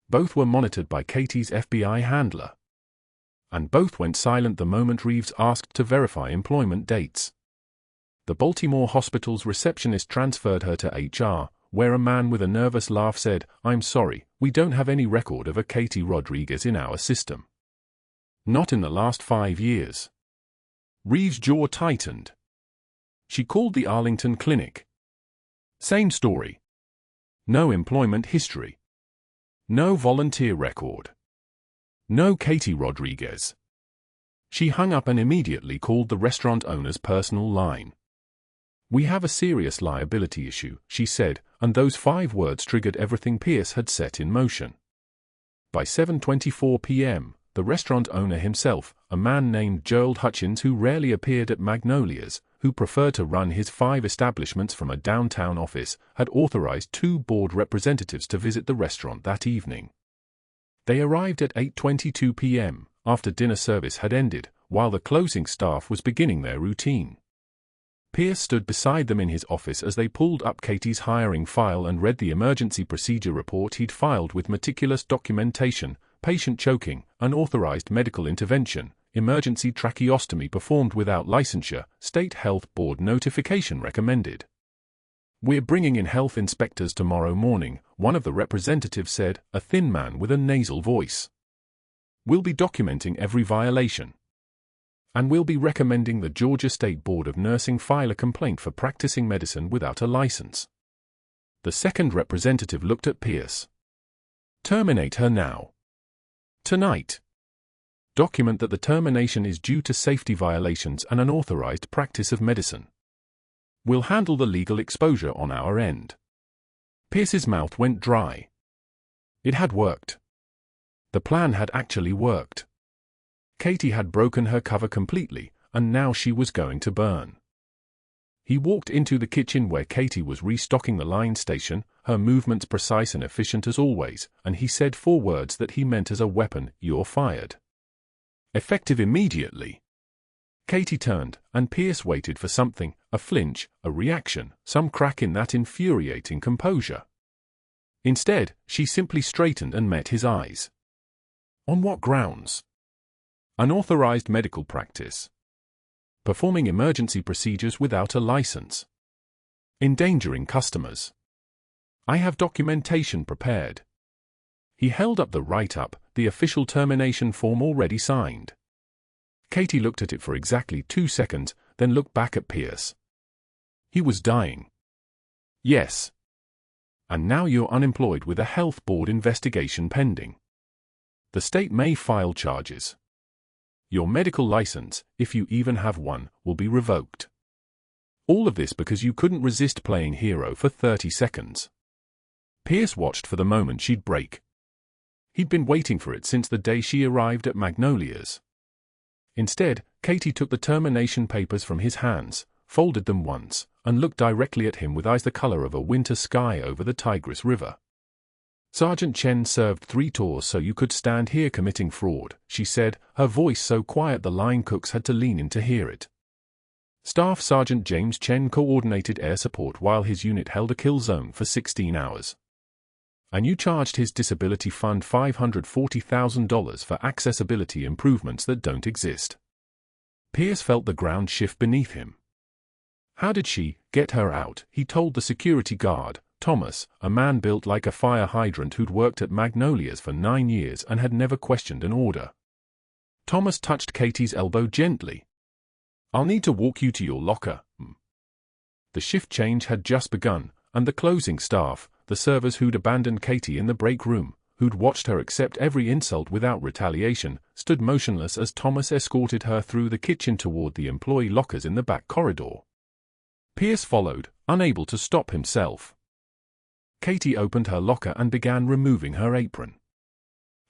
Both were monitored by Katie's FBI handler. And both went silent the moment Reeves asked to verify employment dates. The Baltimore hospital's receptionist transferred her to HR, where a man with a nervous laugh said, "I'm sorry, we don't have any record of a Katie Rodriguez in our system. Not in the last 5 years." Reeves' jaw tightened. She called the Arlington clinic. Same story. No employment history. No volunteer record. No Katie Rodriguez. She hung up and immediately called the restaurant owner's personal line. "We have a serious liability issue," she said, and those 5 words triggered everything Pierce had set in motion. By 7:24 p.m., the restaurant owner himself, a man named Gerald Hutchins who rarely appeared at Magnolia's, who preferred to run his 5 establishments from a downtown office, had authorized 2 board representatives to visit the restaurant that evening. They arrived at 8:22 p.m., after dinner service had ended, while the closing staff was beginning their routine. Pierce stood beside them in his office as they pulled up Katie's hiring file and read the emergency procedure report he'd filed with meticulous documentation: patient choking, unauthorized medical intervention, emergency tracheostomy performed without licensure, State Health Board notification recommended. We're bringing in health inspectors tomorrow morning, one of the representatives said, a thin man with a nasal voice. We'll be documenting every violation. And we'll be recommending the Georgia State Board of Nursing file a complaint for practicing medicine without a license. The second representative looked at Pierce. Terminate her now. Tonight. Document that the termination is due to safety violations and unauthorized practice of medicine. We'll handle the legal exposure on our end. Pierce's mouth went dry. It had worked. The plan had actually worked. Katie had broken her cover completely, and now she was going to burn. He walked into the kitchen where Katie was restocking the line station, her movements precise and efficient as always, and he said 4 words that he meant as a weapon: "You're fired." Effective immediately. Katie turned, and Pierce waited for something, a flinch, a reaction, some crack in that infuriating composure. Instead, she simply straightened and met his eyes. On what grounds? Unauthorized medical practice. Performing emergency procedures without a license. Endangering customers. I have documentation prepared. He held up the write-up, the official termination form already signed. Katie looked at it for exactly 2 seconds, then looked back at Pierce. He was dying. Yes. And now you're unemployed with a health board investigation pending. The state may file charges. Your medical license, if you even have one, will be revoked. All of this because you couldn't resist playing hero for 30 seconds. Pierce watched for the moment she'd break. He'd been waiting for it since the day she arrived at Magnolia's. Instead, Katie took the termination papers from his hands, folded them once, and looked directly at him with eyes the color of a winter sky over the Tigris River. Sergeant Chen served 3 tours so you could stand here committing fraud, she said, her voice so quiet the line cooks had to lean in to hear it. Staff Sergeant James Chen coordinated air support while his unit held a kill zone for 16 hours. And you charged his disability fund $540,000 for accessibility improvements that don't exist. Pierce felt the ground shift beneath him. How did she get her out? He told the security guard, Thomas, a man built like a fire hydrant who'd worked at Magnolia's for 9 years and had never questioned an order. Thomas touched Katie's elbow gently. I'll need to walk you to your locker. The shift change had just begun, and the closing staff, the servers who'd abandoned Katie in the break room, who'd watched her accept every insult without retaliation, stood motionless as Thomas escorted her through the kitchen toward the employee lockers in the back corridor. Pierce followed, unable to stop himself. Katie opened her locker and began removing her apron.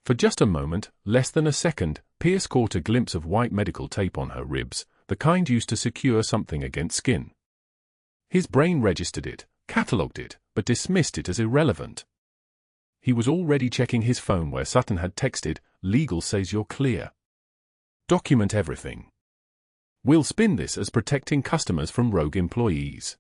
For just a moment, less than a second, Pierce caught a glimpse of white medical tape on her ribs, the kind used to secure something against skin. His brain registered it, catalogued it, but dismissed it as irrelevant. He was already checking his phone where Sutton had texted, "Legal says you're clear. Document everything. We'll spin this as protecting customers from rogue employees."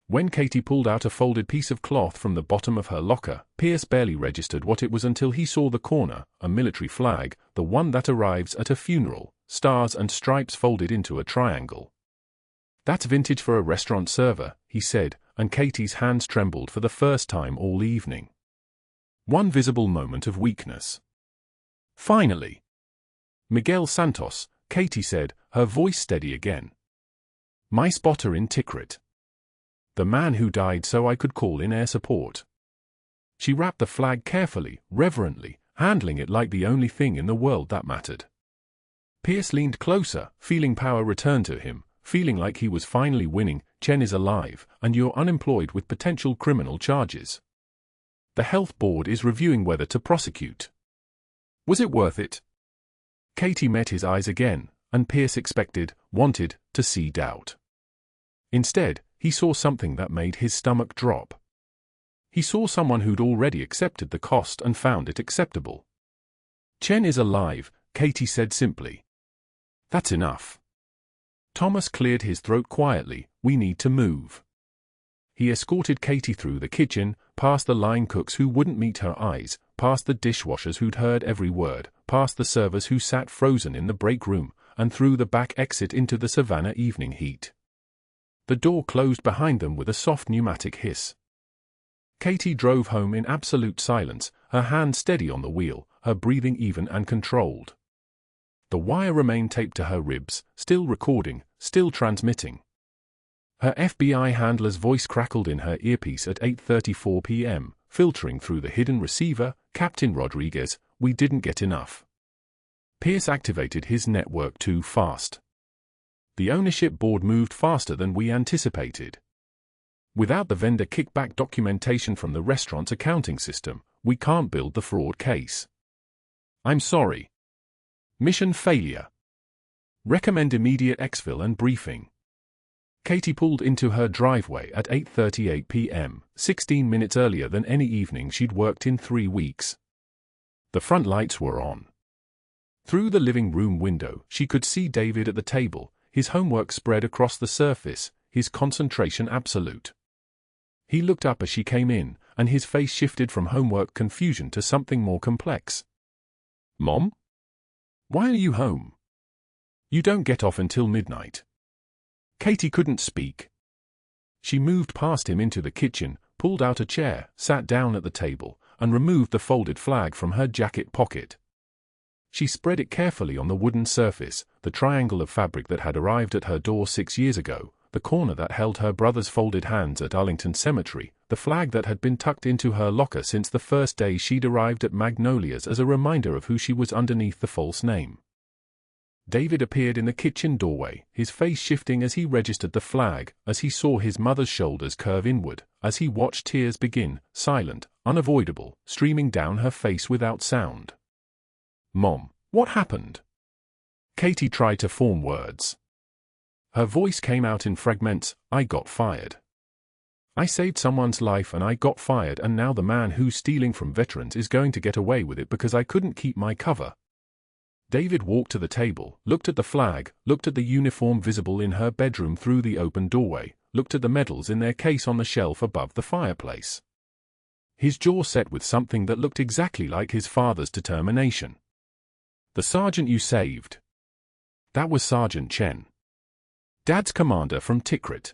When Katie pulled out a folded piece of cloth from the bottom of her locker, Pierce barely registered what it was until he saw the corner, a military flag, the one that arrives at a funeral, stars and stripes folded into a triangle. "That's vintage for a restaurant server," he said, and Katie's hands trembled for the first time all evening. One visible moment of weakness. Finally. "Miguel Santos," Katie said, her voice steady again. "My spotter in Tikrit. The man who died so I could call in air support." She wrapped the flag carefully, reverently, handling it like the only thing in the world that mattered. Pierce leaned closer, feeling power return to him, feeling like he was finally winning. "Chen is alive, and you're unemployed with potential criminal charges. The health board is reviewing whether to prosecute. Was it worth it?" Katie met his eyes again, and Pierce expected, wanted, to see doubt. Instead, he saw something that made his stomach drop. He saw someone who'd already accepted the cost and found it acceptable. "Chen is alive," Katie said simply. "That's enough." Thomas cleared his throat quietly. "We need to move." He escorted Katie through the kitchen, past the line cooks who wouldn't meet her eyes, past the dishwashers who'd heard every word, past the servers who sat frozen in the break room, and through the back exit into the Savannah evening heat. The door closed behind them with a soft pneumatic hiss. Katie drove home in absolute silence, her hand steady on the wheel, her breathing even and controlled. The wire remained taped to her ribs, still recording, still transmitting. Her FBI handler's voice crackled in her earpiece at 8:34 p.m., filtering through the hidden receiver. "Captain Rodriguez, we didn't get enough. Pierce activated his network too fast. The ownership board moved faster than we anticipated. Without the vendor kickback documentation from the restaurant's accounting system, we can't build the fraud case. I'm sorry. Mission failure. Recommend immediate exfil and briefing." Katie pulled into her driveway at 8:38 p.m., 16 minutes earlier than any evening she'd worked in 3 weeks. The front lights were on. Through the living room window, she could see David at the table, his homework spread across the surface, his concentration absolute. He looked up as she came in, and his face shifted from homework confusion to something more complex. "Mom? Why are you home? You don't get off until midnight." Katie couldn't speak. She moved past him into the kitchen, pulled out a chair, sat down at the table, and removed the folded flag from her jacket pocket. She spread it carefully on the wooden surface, the triangle of fabric that had arrived at her door 6 years ago, the corner that held her brother's folded hands at Arlington Cemetery, the flag that had been tucked into her locker since the first day she'd arrived at Magnolia's as a reminder of who she was underneath the false name. David appeared in the kitchen doorway, his face shifting as he registered the flag, as he saw his mother's shoulders curve inward, as he watched tears begin, silent, unavoidable, streaming down her face without sound. "Mom, what happened?" Katie tried to form words. Her voice came out in fragments. "I got fired. I saved someone's life and I got fired, and now the man who's stealing from veterans is going to get away with it because I couldn't keep my cover." David walked to the table, looked at the flag, looked at the uniform visible in her bedroom through the open doorway, looked at the medals in their case on the shelf above the fireplace. His jaw set with something that looked exactly like his father's determination. "The sergeant you saved. That was Sergeant Chen. Dad's commander from Tikrit."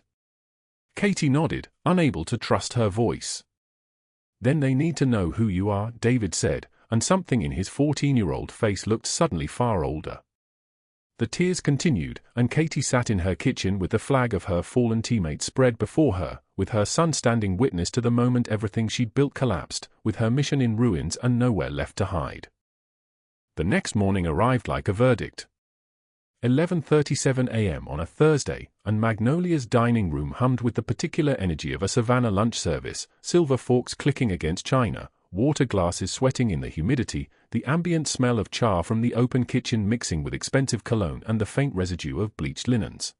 Katie nodded, unable to trust her voice. "Then they need to know who you are," David said, and something in his 14-year-old face looked suddenly far older. The tears continued, and Katie sat in her kitchen with the flag of her fallen teammate spread before her, with her son standing witness to the moment everything she'd built collapsed, with her mission in ruins and nowhere left to hide. The next morning arrived like a verdict. 11:37 a.m. on a Thursday, and Magnolia's dining room hummed with the particular energy of a Savannah lunch service, silver forks clicking against china, water glasses sweating in the humidity, the ambient smell of char from the open kitchen mixing with expensive cologne and the faint residue of bleached linens.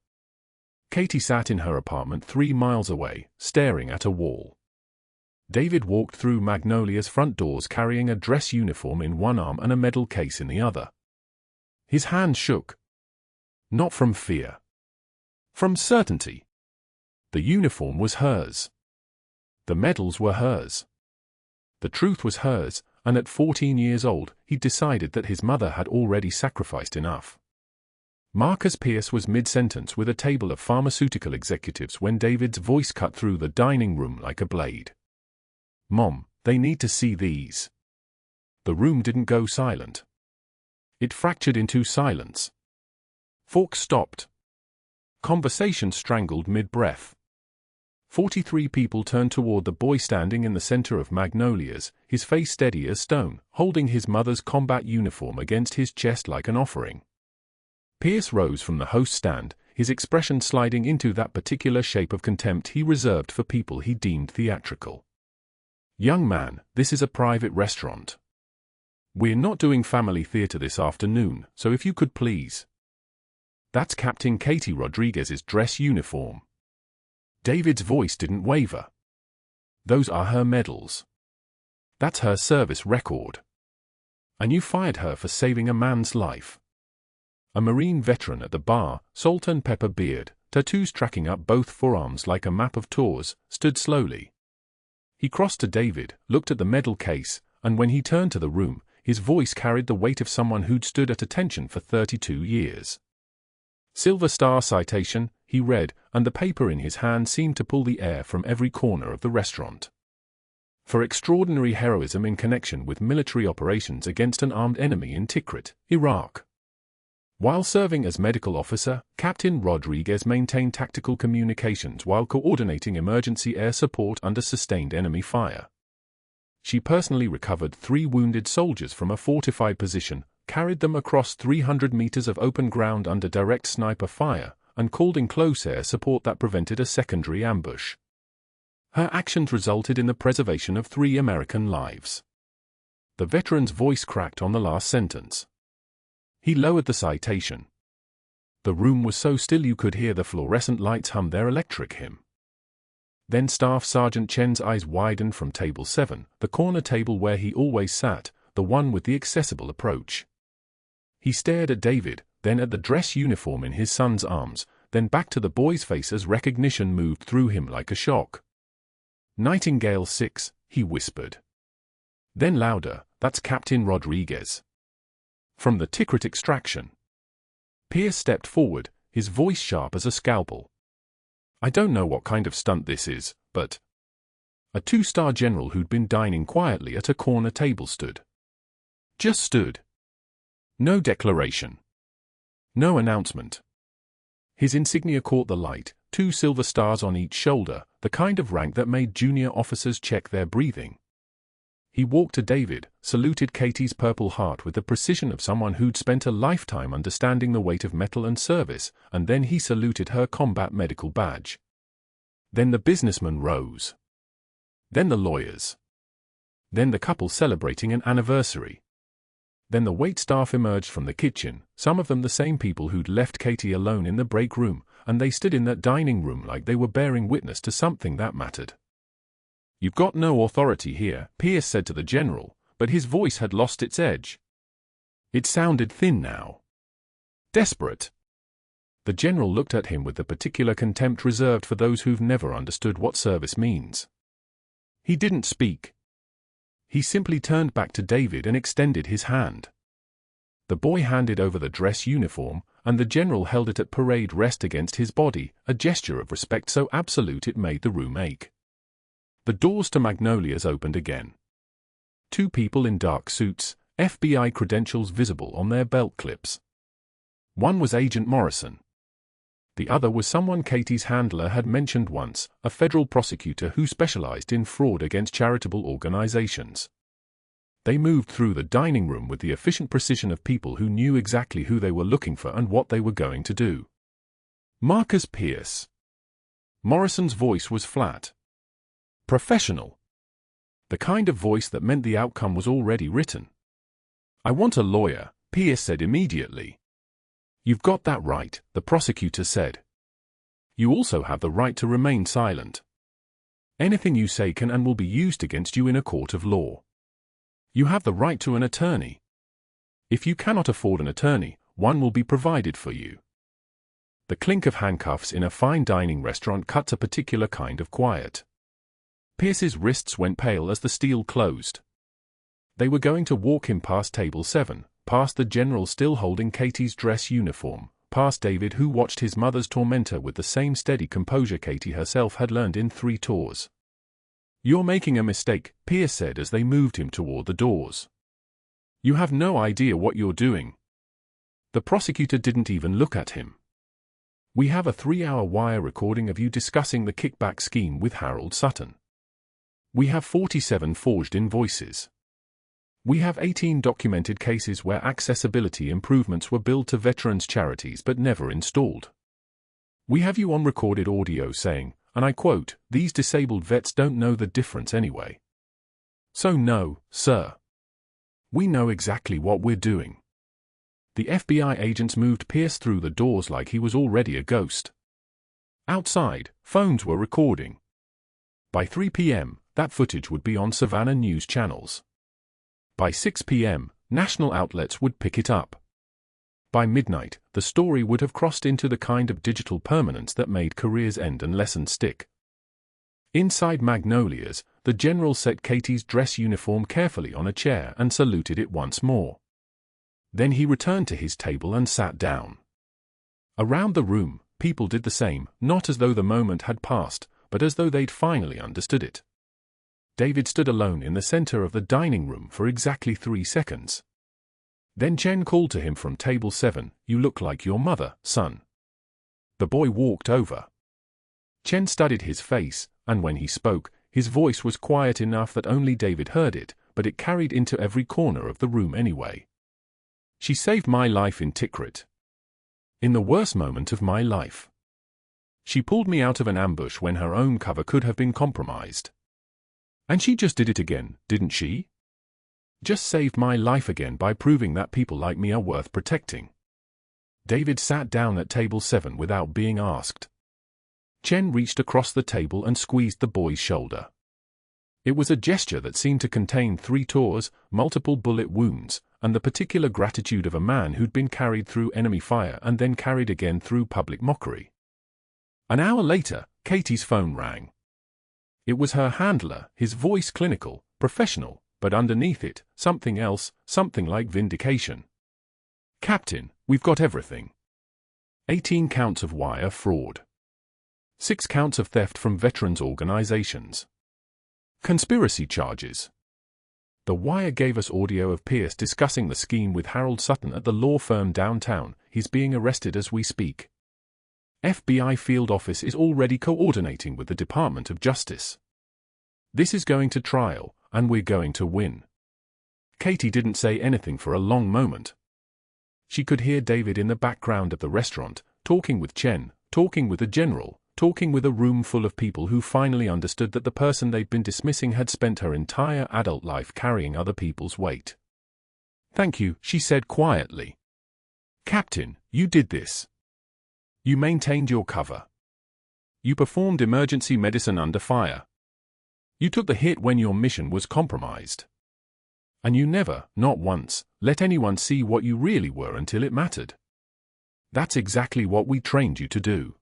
Katie sat in her apartment 3 miles away, staring at a wall. David walked through Magnolia's front doors carrying a dress uniform in one arm and a medal case in the other. His hand shook. Not from fear. From certainty. The uniform was hers. The medals were hers. The truth was hers, and at 14 years old, he'd decided that his mother had already sacrificed enough. Marcus Pierce was mid-sentence with a table of pharmaceutical executives when David's voice cut through the dining room like a blade. "Mom, they need to see these." The room didn't go silent. It fractured into silence. Forks stopped. Conversation strangled mid-breath. 43 people turned toward the boy standing in the center of Magnolia's, his face steady as stone, holding his mother's combat uniform against his chest like an offering. Pierce rose from the host stand, his expression sliding into that particular shape of contempt he reserved for people he deemed theatrical. "Young man, this is a private restaurant. We're not doing family theater this afternoon, so if you could please." "That's Captain Katie Rodriguez's dress uniform." David's voice didn't waver. "Those are her medals. That's her service record. And you fired her for saving a man's life." A Marine veteran at the bar, salt and pepper beard, tattoos tracking up both forearms like a map of Tours, stood slowly. He crossed to David, looked at the medal case, and when he turned to the room, his voice carried the weight of someone who'd stood at attention for 32 years. "Silver Star citation," he read, and the paper in his hand seemed to pull the air from every corner of the restaurant. "For extraordinary heroism in connection with military operations against an armed enemy in Tikrit, Iraq. While serving as medical officer, Captain Rodriguez maintained tactical communications while coordinating emergency air support under sustained enemy fire. She personally recovered 3 wounded soldiers from a fortified position, carried them across 300 meters of open ground under direct sniper fire, and called in close air support that prevented a secondary ambush. Her actions resulted in the preservation of 3 American lives." The veteran's voice cracked on the last sentence. He lowered the citation. The room was so still you could hear the fluorescent lights hum their electric hymn. Then Staff Sergeant Chen's eyes widened from table 7, the corner table where he always sat, the one with the accessible approach. He stared at David, then at the dress uniform in his son's arms, then back to the boy's face as recognition moved through him like a shock. "Nightingale 6, he whispered. Then louder, "That's Captain Rodriguez. From the Tikrit extraction." Pierce stepped forward, his voice sharp as a scalpel. "I don't know what kind of stunt this is, but..." A 2-star general who'd been dining quietly at a corner table stood. Just stood. No declaration. No announcement. His insignia caught the light, 2 silver stars on each shoulder, the kind of rank that made junior officers check their breathing. He walked to David, saluted Katie's Purple Heart with the precision of someone who'd spent a lifetime understanding the weight of metal and service, and then he saluted her combat medical badge. Then the businessman rose. Then the lawyers. Then the couple celebrating an anniversary. Then the waitstaff emerged from the kitchen, some of them the same people who'd left Katie alone in the break room, and they stood in that dining room like they were bearing witness to something that mattered. "You've got no authority here," Pierce said to the general, but his voice had lost its edge. It sounded thin now. Desperate. The general looked at him with the particular contempt reserved for those who've never understood what service means. He didn't speak. He simply turned back to David and extended his hand. The boy handed over the dress uniform, and the general held it at parade rest against his body, a gesture of respect so absolute it made the room ache. The doors to Magnolia's opened again. 2 people in dark suits, FBI credentials visible on their belt clips. One was Agent Morrison. The other was someone Katie's handler had mentioned once, a federal prosecutor who specialized in fraud against charitable organizations. They moved through the dining room with the efficient precision of people who knew exactly who they were looking for and what they were going to do. "Marcus Pierce." Morrison's voice was flat. Professional. The kind of voice that meant the outcome was already written. "I want a lawyer," Pierce said immediately. "You've got that right," the prosecutor said. "You also have the right to remain silent. Anything you say can and will be used against you in a court of law. You have the right to an attorney. If you cannot afford an attorney, one will be provided for you." The clink of handcuffs in a fine dining restaurant cut a particular kind of quiet. Pierce's wrists went pale as the steel closed. They were going to walk him past table 7, past the general still holding Katie's dress uniform, past David who watched his mother's tormentor with the same steady composure Katie herself had learned in 3 tours. "You're making a mistake," Pierce said as they moved him toward the doors. "You have no idea what you're doing." The prosecutor didn't even look at him. "We have a 3-hour wire recording of you discussing the kickback scheme with Harold Sutton. We have 47 forged invoices. We have 18 documented cases where accessibility improvements were billed to veterans' charities but never installed. We have you on recorded audio saying, and I quote, 'These disabled vets don't know the difference anyway.' So no, sir. We know exactly what we're doing." The FBI agents moved Pierce through the doors like he was already a ghost. Outside, phones were recording. By 3 p.m., that footage would be on Savannah news channels. By 6 p.m., national outlets would pick it up. By midnight, the story would have crossed into the kind of digital permanence that made careers end and lessons stick. Inside Magnolia's, the general set Katie's dress uniform carefully on a chair and saluted it once more. Then he returned to his table and sat down. Around the room, people did the same, not as though the moment had passed, but as though they'd finally understood it. David stood alone in the center of the dining room for exactly 3 seconds. Then Chen called to him from table 7, "You look like your mother, son." The boy walked over. Chen studied his face, and when he spoke, his voice was quiet enough that only David heard it, but it carried into every corner of the room anyway. "She saved my life in Tikrit. In the worst moment of my life. She pulled me out of an ambush when her own cover could have been compromised. And she just did it again, didn't she? Just saved my life again by proving that people like me are worth protecting." David sat down at table 7 without being asked. Chen reached across the table and squeezed the boy's shoulder. It was a gesture that seemed to contain 3 tours, multiple bullet wounds, and the particular gratitude of a man who'd been carried through enemy fire and then carried again through public mockery. An hour later, Katie's phone rang. It was her handler, his voice clinical, professional, but underneath it, something else, something like vindication. "Captain, we've got everything. 18 counts of wire fraud. 6 counts of theft from veterans organizations. Conspiracy charges." The wire gave us audio of Pierce discussing the scheme with Harold Sutton at the law firm downtown. "He's being arrested as we speak. FBI field office is already coordinating with the Department of Justice. This is going to trial, and we're going to win." Katie didn't say anything for a long moment. She could hear David in the background of the restaurant, talking with Chen, talking with the general, talking with a room full of people who finally understood that the person they'd been dismissing had spent her entire adult life carrying other people's weight. "Thank you," she said quietly. "Captain, you did this. You maintained your cover. You performed emergency medicine under fire. You took the hit when your mission was compromised. And you never, not once, let anyone see what you really were until it mattered. That's exactly what we trained you to do."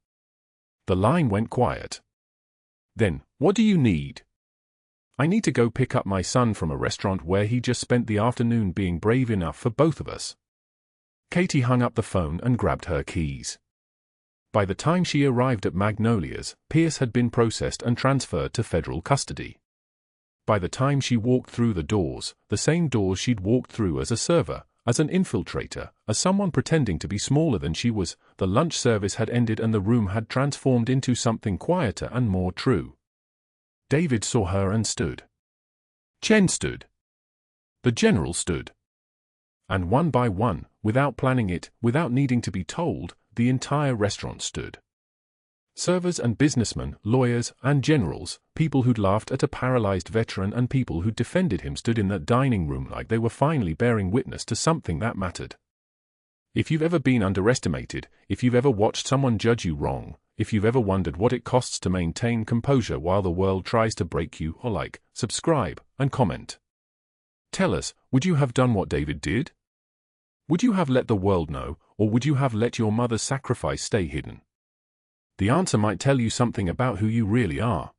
The line went quiet. "Then, what do you need?" "I need to go pick up my son from a restaurant where he just spent the afternoon being brave enough for both of us." Katie hung up the phone and grabbed her keys. By the time she arrived at Magnolia's, Pierce had been processed and transferred to federal custody. By the time she walked through the doors, the same doors she'd walked through as a server, as an infiltrator, as someone pretending to be smaller than she was, the lunch service had ended and the room had transformed into something quieter and more true. David saw her and stood. Chen stood. The general stood. And one by one, without planning it, without needing to be told, the entire restaurant stood. Servers and businessmen, lawyers and generals, people who'd laughed at a paralyzed veteran and people who'd defended him stood in that dining room like they were finally bearing witness to something that mattered. If you've ever been underestimated, if you've ever watched someone judge you wrong, if you've ever wondered what it costs to maintain composure while the world tries to break you, or like, subscribe, and comment. Tell us, would you have done what David did? Would you have let the world know, or would you have let your mother's sacrifice stay hidden? The answer might tell you something about who you really are.